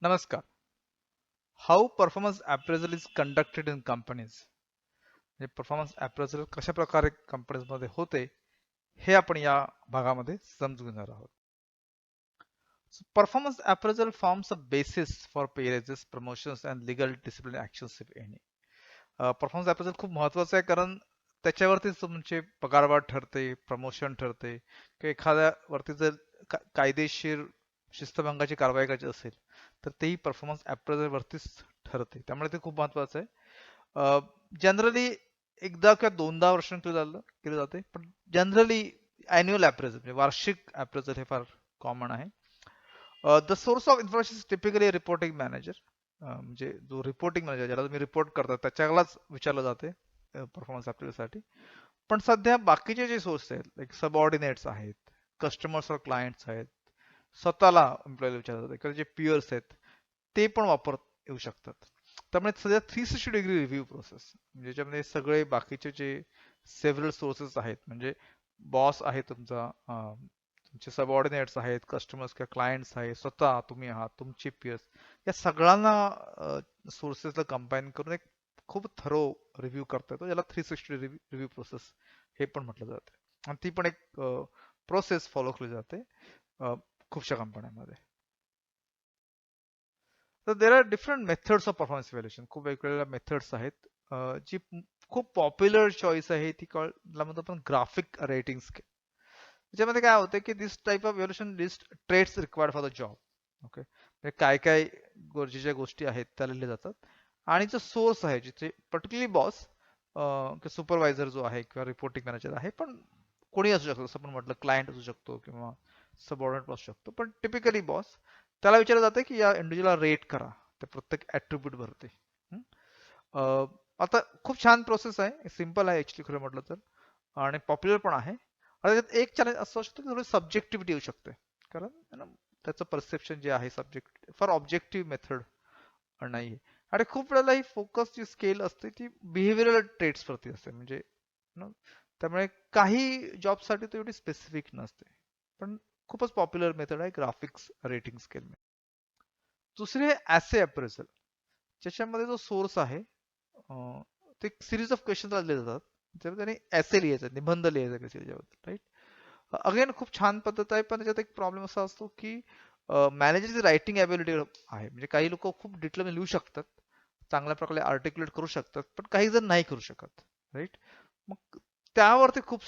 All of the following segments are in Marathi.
नमस्कार. How performance appraisal is conducted in companies. म्हणजे परफॉर्मन्स अप्रेझल कशा प्रकारे कंपनीजमध्ये होते हे आपण या भागामध्ये समजून घेणार आहोत. Performance appraisal forms a basis for pay raises, promotions and legal discipline actions if any. Performance appraisal खूप महत्वाचं आहे कारण त्याच्यावरतीच तुमचे पगारवाढ ठरते, प्रमोशन ठरते किंवा एखाद्या वरती जर कायदेशीर शिस्तभंगाची कारवाई करायची असेल तर तेही परफॉर्मन्स अप्रेझल वरतीच ठरते. त्यामुळे ते खूप महत्वाचं आहे. जनरली एकदा किंवा दोनदा वर्षांनी केलं जाते, पण जनरली अॅन्युअल अप्रेझल म्हणजे वार्षिक अप्रेझल हे फार कॉमन आहे. The source of information is typically reporting manager. म्हणजे जो रिपोर्टिंग मॅनेजर ज्याला तुम्ही रिपोर्ट करता त्याच्यालाच विचारलं जाते परफॉर्मन्स अप्रेझलसाठी. पण सध्या बाकीचे जे सोर्स आहेत लाईक सबऑर्डिनेट्स आहेत, कस्टमर्स और क्लायंट्स आहेत, स्वतःला एम्प्लॉईला विचारतात, एखादे जे पियर्स आहेत ते पण वापर येऊ शकतात. त्यामुळे सध्या 360 डिग्री रिव्ह्यू प्रोसेस ज्याच्यामध्ये सगळे बाकीचे जे सेव्हरल सोर्सेस आहेत, म्हणजे बॉस आहे तुमचा, तुमचे सबऑर्डिनेट्स आहेत, कस्टमर्स किंवा क्लायंट्स आहेत, स्वतः तुम्ही आहात, तुमचे पियर्स, या सगळ्यांना सोर्सेसला कंबाईन करून एक खूप थरो रिव्ह्यू करता येतो, ज्याला 360 रिव्ह्यू प्रोसेस हे पण म्हटलं जाते. आणि ती पण एक प्रोसेस फॉलो केली जाते खूपशा कंपन्यांमध्ये. तर there are different methods of performance evaluation. खूप वेगवेगळ्या मेथड्स आहेत. जी खूप पॉप्युलर चॉईस आहे ती म्हणतो आपण ग्राफिक रेटिंग स्केल. त्याच्यामध्ये काय होतं की this type of evaluation list trades required for the job. Okay, म्हणजे काय काय गरजेच्या गोष्टी आहेत त्या लिहिल्या जातात आणि जो सोर्स आहे जिथे पर्टिक्युलरली बॉस, सुपरवायझर जो आहे किंवा रिपोर्टिंग मॅनेजर आहे, पण कोणी असू शकतो, जसं आपण म्हटलं क्लायंट असू शकतो किंवा सबऑर्डिनेट असू शकतो, पण टिपिकली बॉस, त्याला विचारलं जातं की या इंडिव्हिज्युअलला रेट करा त्या प्रत्येक ऍट्रिब्यूट वरती. आता खूप छान प्रोसेस आहे, सिम्पल आहे ऍक्च्युली खरं म्हटलं तर, आणि पॉप्युलर पण आहे. आणि त्यात एक चॅलेंज असं असतं की थोडी सब्जेक्टिव्हिटी येऊ शकते, कारण त्याचं परसेप्शन जे आहे सब्जेक्ट फार ऑब्जेक्टिव्ह मेथड नाही. आणि खूप वेळेला ही फोकस जी स्केल असते ती बिहेव्हिअरल ट्रेट्स वरती असते, म्हणजे त्यामुळे काही जॉबसाठी तो एवढी स्पेसिफिक नसते, पण खूपच पॉप्युलर मेथड आहे ग्राफिक्स रेटिंग स्केल. दुसरी आहे ऍसे अप्रेझल, ज्याच्यामध्ये जो सोर्स आहे ते सिरीज ऑफ क्वेश्चन दिले जातात, त्याच्यामध्ये त्यांनी ऍसे लिहायचा, निबंध लिहायचा त्याच्याबद्दल, राईट. अगेन खूप छान पद्धत आहे, पण त्याच्यात एक प्रॉब्लेम असा असतो की मॅनेजरची रायटिंग ॲबिलिटी आहे, म्हणजे काही लोक खूप डिटेल लिहू शकतात, चांगल्या प्रकारे आर्टिक्युलेट करू शकतात, पण काही जण नाही करू शकत, राईट. मग त्यावरती खूप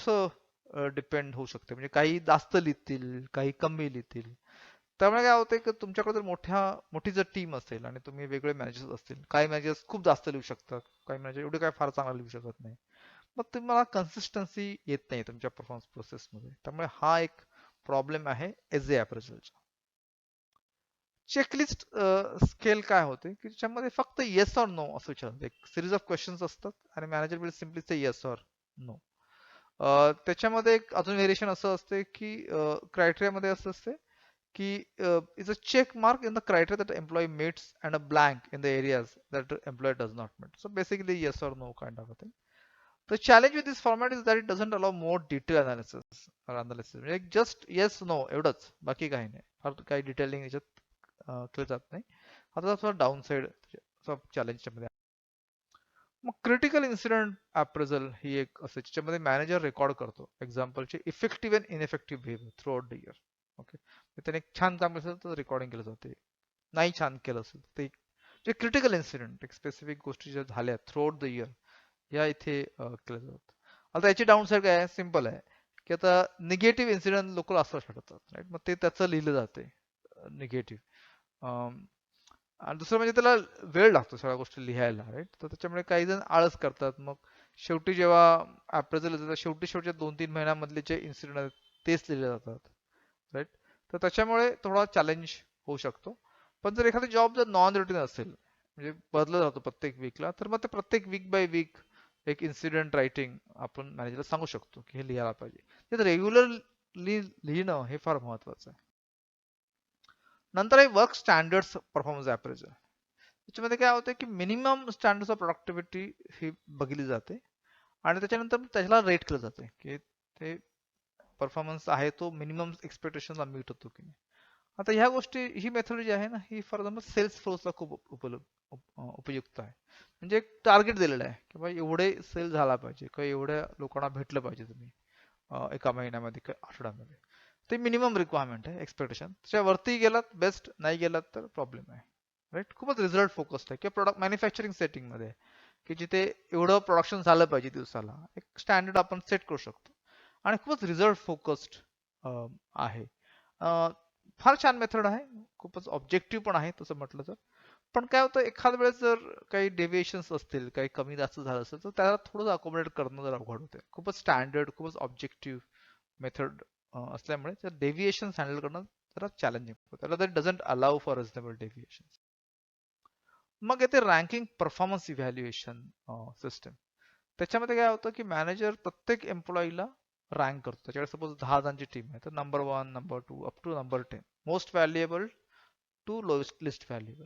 डिपेंड होऊ शकते, म्हणजे काही जास्त लिहितील, काही कमी लिहितील. त्यामुळे काय होतं की तुमच्याकडे जर मोठी जर टीम असेल आणि तुम्ही वेगळे मॅनेजर्स असतील, काही मॅनेजर्स खूप जास्त लिहू शकतात, काही मॅनेजर एवढे काय फार चांगला लिहू शकत नाही, मग तुम्हाला कन्सिस्टन्सी येत नाही तुमच्या परफॉर्मन्स प्रोसेसमध्ये. त्यामुळे हा एक प्रॉब्लेम आहे एज अप्रेझलचा. चेकलिस्ट स्केल काय होते की त्याच्यामध्ये फक्त येस ऑर नो असं विचारतात, एक सिरीज ऑफ क्वेश्चन्स असतात आणि manager will simply say yes or no. त्याच्यामध्ये एक अजून व्हेरिएशन असं असते की क्रायटेरियामध्ये असं असते की is a check mark in the criteria that employee meets and a blank in the areas that employee does not meet. So basically yes or no kind of a thing. The challenge with this format is that it doesn't allow more detailed analysis. म्हणजे just yes no एवढंच, बाकी काही नाही, फार काही डिटेलिंग याच्यात केलं जात नाही. आता थोडा डाऊन साईड चॅलेंजच्या मध्ये. मग क्रिटिकल इन्सिडेंट अप्रेझल ही एक असते ज्याच्यामध्ये मॅनेजर रेकॉर्ड करतो एक्झाम्पलचे effective and ineffective behaviour throughout the year. Okay, त्याने एक छान काम केलं असेल तर रेकॉर्डिंग केलं जाते, नाही छान केलं असेल ते जे क्रिटिकल इन्सिडेंट एक स्पेसिफिक गोष्टी ज्या झाल्या थ्रू आउट द इयर या इथे केलं जातात. आता याची डाऊन साईड काय आहे, सिम्पल आहे की आता निगेटिव्ह इन्सिडेंट लोक असं ठरवतात, राईट. मग ते त्याचं लिहिलं जाते निगेटिव्ह. आणि दुसरं म्हणजे त्याला वेळ लागतो सगळ्या गोष्टी लिहायला, राईट. तर त्याच्यामुळे काही जण आळस करतात, मग शेवटी जेव्हा अप्रेझल येतं शेवटच्या 2-3 महिन्यामधले जे इन्सिडेंट आहेत तेच लिहिले जातात, राईट. तर त्याच्यामुळे थोडा चॅलेंज होऊ शकतो. पण जर एखादा जॉब जर नॉन रुटीन असेल, म्हणजे बदलत जातो प्रत्येक वीकला, तर मग ते प्रत्येक वीक बाय वीक एक इन्सिडेंट रायटिंग आपण मॅनेजरला सांगू शकतो की हे लिहायला पाहिजे. ते रेग्युलरली लिहिणं हे फार महत्वाचं आहे. नंतर आहे वर्क स्टँडर्ड्स परफॉर्मन्स अप्रेझल. त्याच्यामध्ये काय होतं की मिनिमम स्टँडर्ड्स ऑफ प्रोडक्टिव्हिटी ही बघितली जाते आणि त्याच्यानंतर त्याला रेट केलं जाते की ते परफॉर्मन्स आहे तो मिनिमम एक्सपेक्टेशनला मीट होतो की नाही. आता ह्या गोष्टी ही मेथड जी आहे ना ही फॉर एक्झाम्पल सेल्स फोर्सला खूप उपयुक्त आहे. म्हणजे एक टार्गेट दिलेलं आहे की बाबा एवढे सेल झाला पाहिजे किंवा एवढ्या लोकांना भेटलं पाहिजे तुम्ही एका महिन्यामध्ये किंवा आठवड्यामध्ये. ते मिनिमम रिक्वायरमेंट आहे एक्सपेक्टेशन. त्याच्यावरती गेलात बेस्ट, नाही गेलात तर प्रॉब्लेम आहे. राईट, खूपच रिझल्ट फोकस्ड आहे किंवा प्रोडक्ट मॅन्युफॅक्चरिंग सेटिंगमध्ये की जिथे एवढं प्रोडक्शन झालं पाहिजे दिवसाला एक स्टँडर्ड आपण सेट करू शकतो आणि खूपच रिझल्ट फोकस्ड आहे. फार छान मेथड आहे, खूपच ऑब्जेक्टिव्ह पण आहे तसं म्हटलं तर. पण काय होतं एखाद्या वेळेस जर काही डेव्हिएशन्स असतील, काही कमी जास्त झालं असेल तर त्याला थोडं अकोमोडेट करणं जरा अवघड होते. खूपच स्टँडर्ड, खूपच ऑब्जेक्टिव्ह मेथड असल्यामुळे त्या डेव्हिएशन्स हँडल करणं जरा चॅलेंजिंग होतं. त्याला ते doesn't allow for reasonable deviations. मग येते रँकिंग परफॉर्मन्स इव्हॅल्युएशन सिस्टम. त्याच्यामध्ये काय होतं की मॅनेजर प्रत्येक एम्प्लॉईला रँक करतो. त्याच्याकडे सपोज 10 जणांची टीम आहे तर number 1, number 2 up to number 10 most valuable to lowest list valuable.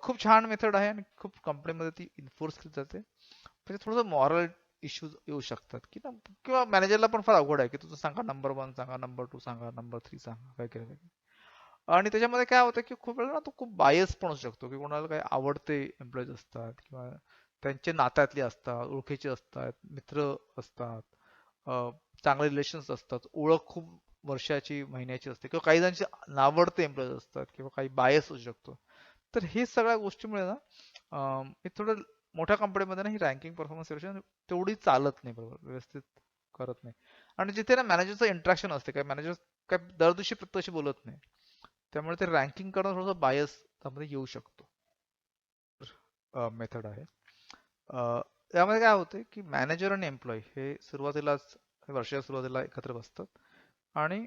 खूप छान मेथड आहे आणि खूप कंपनीमध्ये ती इन्फोर्स केली जाते. म्हणजे थोडंसं मॉरल इश्यूज येऊ शकतात की ना, किंवा मॅनेजरला पण फार अवघड आहे की तुझं सांगा नंबर 1 सांगा, नंबर 2 सांगा, नंबर 3 सांगा वगैरे वगैरे. आणि त्याच्यामध्ये काय होतं की खूप वेळा ना तो खूप बायस पण असू शकतो की कोणाला काही आवडते एम्प्लॉईज असतात किंवा त्यांचे नात्यातले असतात, ओळखीचे असतात, मित्र असतात, अ, चांगले रिलेशन्स असतात, ओळख खूप वर्षाची महिन्याची असते किंवा काही जणांचे नावडते एम्प्लॉईज असतात किंवा काही बायस असू शकतो. तर हे सगळ्या गोष्टीमुळे ना हे थोडं मोठ्या कंपनीमध्ये ना ही रँकिंग परफॉर्मन्स तेवढी चालत नाही, बरोबर व्यवस्थित करत नाही. आणि जिथे ना मॅनेजरचं इंट्रॅक्शन असते, काय मॅनेजर काय दर दिवशी प्रत्यक्ष बोलत नाही, त्यामुळे ते रँकिंग करणं थोडंसं बायस त्यामध्ये येऊ शकतो. मेथड आहे. यामध्ये काय होते की मॅनेजर आणि एम्प्लॉई हे सुरुवातीलाच वर्षाच्या सुरुवातीला एकत्र बसतात आणि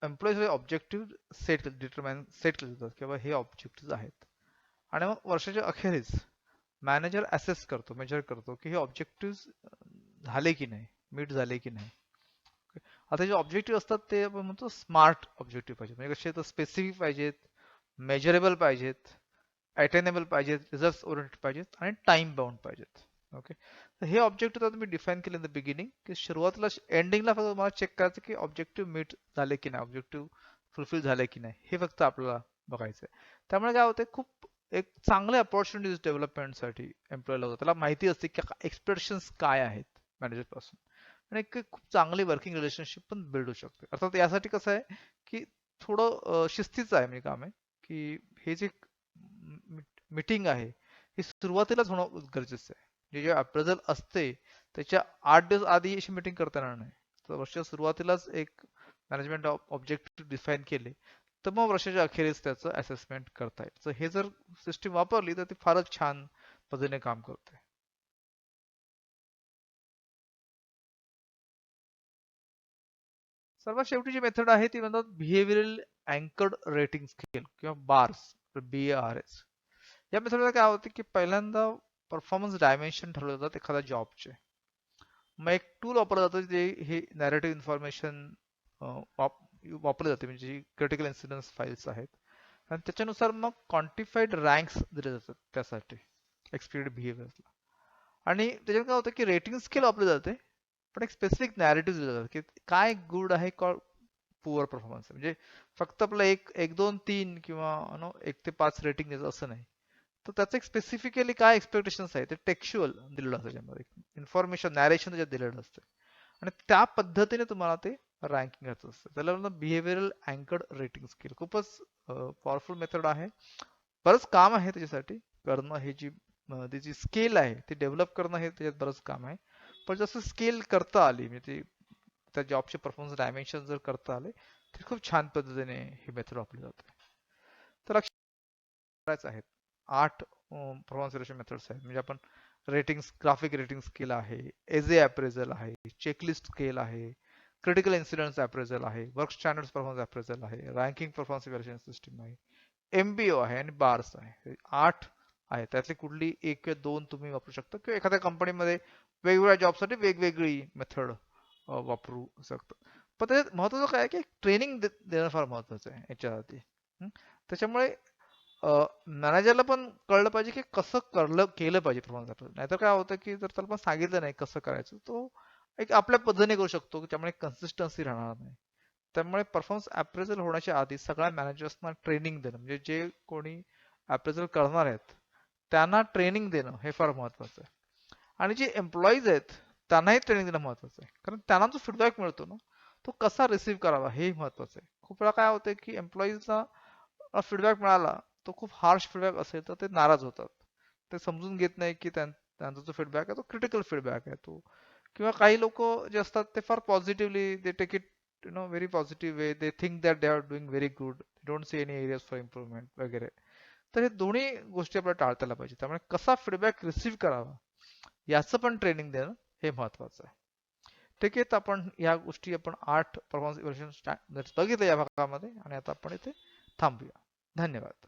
एम्प्लॉईज हे ऑब्जेक्टिव्ह सेट केले जातात किंवा हे ऑब्जेक्टिव्ह आहेत. आणि मग वर्षाच्या अखेरीस मॅनेजर असेस करतो, मेजर करतो की हे ऑब्जेक्टिव्ह झाले की नाही, मीट झाले की नाही. आता जे ऑब्जेक्टिव्ह असतात ते आपण म्हणतो स्मार्ट ऑब्जेक्टिव्ह पाहिजे, म्हणजे कसे तर स्पेसिफिक पाहिजेत, मेजरेबल पाहिजेत, अटेनेबल पाहिजेत, रिझल्ट ओरिएंटेड पाहिजेत आणि टाइम बाउंड पाहिजेत. ओके, तर हे ऑब्जेक्टिव्ह तुम्ही डिफाईन केले इन द बिगिनिंग की सुरुवातीला एंडिंगला फक्त तुम्हाला चेक करायचं की ऑब्जेक्टिव्ह मीट झाले की नाही, ऑब्जेक्टिव्ह फुलफिल झाले की नाही, हे फक्त आपल्याला बघायचं आहे. त्यामुळे काय होते खूप एक चांगले अपॉर्च्युनिटीज डेव्हलपमेंटसाठी एम्प्लॉयला होतं. त्याला माहिती असते की एक्सपेक्टेशन्स काय आहेत मॅनेजर पासून आणि एक खूप चांगली वर्किंग रिलेशनशिप पण बिल्ड होऊ शकते. अर्थात यासाठी कसं आहे की थोडं शिस्तीचं आहे म्हणजे काम आहे की हे जे मीटिंग आहे ही सुरुवातीलाच होणं गरजेचं आहे. जे अप्रेझल असते त्याच्या 8 दिवस आधी अशी मीटिंग करता येणार नाही. तर वर्षाच्या सुरुवातीलाच एक मॅनेजमेंट ऑब्जेक्टिव्ह डिफाईन केले तर मग वर्षाच्या अखेरीस त्याचं असेसमेंट करता येईल. तर हे जर सिस्टीम वापरली तर ती फारच छान पद्धतीने काम करते. सर्वात शेवटी जी मेथड आहे ती म्हणतात बिहेवियरल अँकर्ड रेटिंग स्केल किंवा बार्स, BARS. या मेथडमध्ये काय होते की पहिल्यांदा परफॉर्मन्स डायमेन्शन ठरवले जातात एखाद्या जॉबचे. मग एक टूल वापरलं जातं जे हे नॅरेटिव्ह इन्फॉर्मेशन वापरले जाते, म्हणजे क्रिटिकल इन्सिडन्स फाईल्स आहेत आणि त्याच्यानुसार मग क्वांटिफाईड रँक्स दिले जातात त्यासाठी एक्सपिरियड बिहेवियरला. आणि त्याच्यात काय होतं की रेटिंग स्केल वापरली जाते पण एक स्पेसिफिक नॅरेटिव्ह दिले जातात की काय गुड आहे का पुअर परफॉर्मन्स, म्हणजे फक्त आपलं एक एक दोन तीन किंवा 1 ते 5 रेटिंग द्यायचं असं नाही. तर त्याचं एक स्पेसिफिकली काय एक्सपेक्टेशन्स आहे ते टेक्स्च्युअल दिलेलं असतं, त्याच्यामध्ये इन्फॉर्मेशन नॅरेशन त्याच्यात दिलेलं असतं आणि त्या पद्धतीने तुम्हाला ते रँकिंग घ्यायचं असतं. त्याला म्हणतात बिहेवियरल अँकर्ड रेटिंग स्केल. खूपच पॉवरफुल मेथड आहे. बरंच काम आहे त्याच्यासाठी करणं. हे जी त्याची स्केल आहे ती डेव्हलप करणं हे त्याच्यात बरंच काम आहे. पण जसं स्केल करता आली म्हणजे त्या जॉबचे परफॉर्मन्स डायमेन्शन जर करता आले तर खूप छान पद्धतीने ही मेथड वापरली जाते. तर लक्षात आहेत 8 परफॉर्मन्स व्हॅल्युएशन मेथड्स आहेत. म्हणजे आपण रेटिंग्स, ग्राफिक रेटिंग स्केल आहे, एजे अप्रेझल आहे, चेकलिस्ट स्केल आहे, क्रिटिकल इन्सिडेंट्स अप्रेझल आहे, वर्क स्टँडर्ड्स परफॉर्मन्स अप्रेझल आहे, रँकिंग परफॉर्मन्स इव्हॅल्युएशन सिस्टीम आहे, MBO आहे आणि बार्स आहे. हे 8 आहे. त्यातली कुठली एक किंवा दोन तुम्ही वापरू शकता किंवा एखाद्या कंपनीमध्ये वेगवेगळ्या जॉबसाठी वेगवेगळी मेथड वापरू शकता. पण त्याच्यात महत्वाचं काय आहे की ट्रेनिंग देणं फार महत्वाचं आहे याच्यासाठी. त्याच्यामुळे मॅनेजरला पण कळलं पाहिजे की कसं केलं पाहिजे परफॉर्मन्स अप्रेझल. नाहीतर काय होतं की जर त्याला पण सांगितलं नाही कसं करायचं तो एक आपल्या पद्धतीने करू शकतो, त्यामुळे कन्सिस्टन्सी राहणार नाही. त्यामुळे परफॉर्मन्स अप्रेझल होण्याच्या आधी सगळ्या मॅनेजर्सना ट्रेनिंग देणं, म्हणजे जे कोणी अप्रेझल करणार आहेत त्यांना ट्रेनिंग देणं हे फार महत्वाचं आहे. आणि जे एम्प्लॉईज आहेत त्यांनाही ट्रेनिंग देणं महत्वाचं आहे, कारण त्यांना जो फीडबॅक मिळतो ना तो कसा रिसीव्ह करावा हे महत्वाचं आहे. खूप वेळा काय होतं की एम्प्लॉईजना फीडबॅक मिळाला तो खूप हार्श फीडबॅक असेल तर ते नाराज होतात. ते समजून घेत नाही की त्यांचा जो फीडबॅक आहे तो क्रिटिकल फीडबॅक आहे तो. किंवा काही लोक जे असतात ते फार positively they take it very positive way, they think that they are doing very good, don't see any areas for improvement वगैरे. तर हे दोन्ही गोष्टी आपल्याला टाळतायला पाहिजे. त्यामुळे कसा फीडबॅक रिसीव्ह करावा याचं पण ट्रेनिंग देणं हे महत्वाचं आहे. ठीक आहे, तर आपण या गोष्टी आपण 8 परफॉर्मन्स इव्हॅल्युएशन स्टँडर्ड्स बघितलं या भागामध्ये आणि आता आपण इथे थांबूया. धन्यवाद.